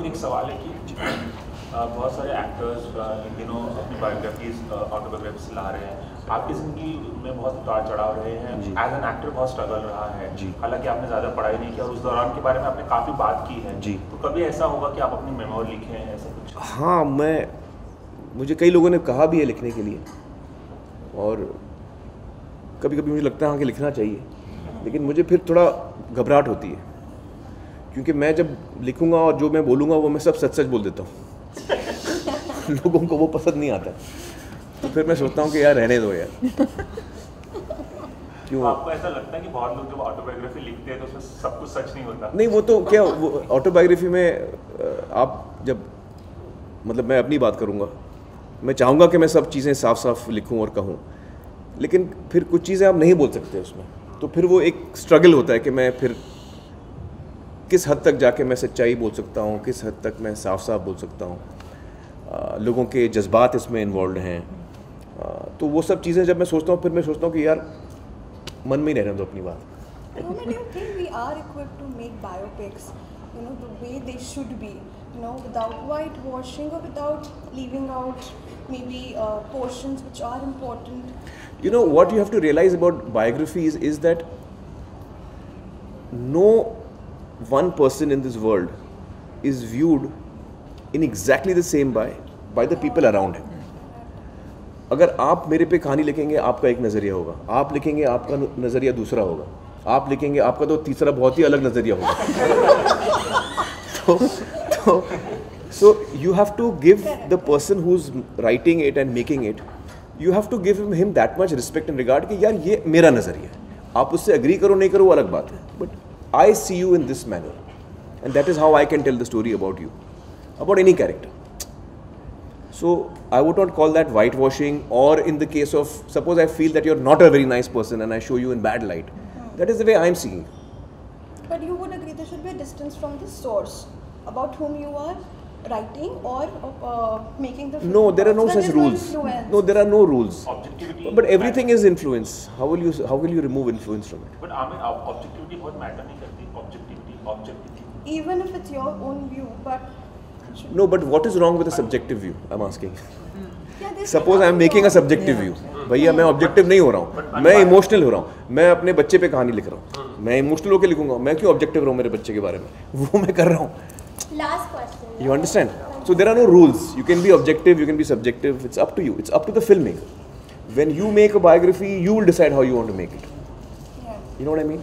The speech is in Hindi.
आखिर एक सवाल है कि बहुत सारे एक्टर्स इन दिनों अपनी बायोग्राफीज ऑटोबायोग्राफीज ला रहे हैं। आपकी ज़िंदगी में बहुत उतार चढ़ाव रहे हैं, एज एन एक्टर बहुत स्ट्रगल रहा है। हालांकि आपने ज़्यादा पढ़ाई नहीं किया और उस दौरान के बारे में आपने काफ़ी बात की है जी। तो कभी ऐसा होगा कि आप अपनी मेमोरी लिखें ऐसा कुछ? हाँ, मुझे कई लोगों ने कहा भी है लिखने के लिए, और कभी कभी मुझे लगता है हाँ कि लिखना चाहिए, लेकिन मुझे फिर थोड़ा घबराहट होती है, क्योंकि मैं जब लिखूंगा और जो मैं बोलूँगा वो मैं सब सच सच बोल देता हूँ लोगों को वो पसंद नहीं आता, तो फिर मैं सोचता हूँ कि यार रहने दो यार। क्यों आपको ऐसा लगता है कि बहुत लोग जब ऑटोबायोग्राफी लिखते हैं तो उसमें सब कुछ सच नहीं होता? नहीं, वो तो क्या, वो ऑटोबायोग्राफी में आप जब, मतलब मैं अपनी बात करूँगा, मैं चाहूँगा कि मैं सब चीज़ें साफ साफ लिखूँ और कहूँ, लेकिन फिर कुछ चीज़ें आप नहीं बोल सकते उसमें, तो फिर वो एक स्ट्रगल होता है कि मैं फिर किस हद तक जाके मैं सच्चाई बोल सकता हूँ, किस हद तक मैं साफ साफ बोल सकता हूँ। लोगों के जज्बात इसमें इन्वॉल्व हैं, तो वो सब चीज़ें जब मैं सोचता हूँ, फिर मैं सोचता हूँ कि यार मन में ही रहने दो अपनी बात। Do you think we are equipped to make biopics, the way they should be, without whitewashing or without leaving out maybe portions which are important? What you have to realize about biographies is that no one person in this world is viewed in exactly the same by the people around him. अगर आप मेरे पे कहानी लिखेंगे आपका एक नज़रिया होगा, आप लिखेंगे आपका नज़रिया दूसरा होगा, आप लिखेंगे आपका तो तीसरा बहुत ही अलग नज़रिया होगा। so you have to give the person who's writing it and making it, you have to give him that much respect and regard कि यार ये मेरा नज़रिया है, आप उससे अग्री करो नहीं करो वो अलग बात है, but I see you in this manner and that is how I can tell the story about you, about any character. So I would not call that whitewashing, or in the case of, suppose I feel that you're not a very nice person and I show you in bad light, that is the way I'm seeing. But you would agree there should be a distance from the source about whom you are writing or making the film. No, there are no such rules. No, there are no rules. Objectivity. But everything is influence. How will you remove influence from it? But I mean, objectivity बहुत matter नहीं करती. Objectivity. Even if it's your own view, but. No, but what is wrong with a subjective view? I'm asking. Suppose I'm making a subjective view. भैया मैं ऑब्जेक्टिव नहीं हो रहा हूँ, मैं इमोशनल हो रहा हूँ, मैं अपने बच्चे पे कहानी लिख रहा हूँ, मैं इमोशनल होकर लिखूंगा, मैं क्यों ऑब्जेक्टिव रहूँ मेरे बच्चे के बारे में, वो मैं कर रहा हूँ। Last question. You understand? So there are no rules. You can be objective, you can be subjective. It's up to you. It's up to the filmmaker. When you make a biography, you will decide how you want to make it. Yeah. You know what I mean?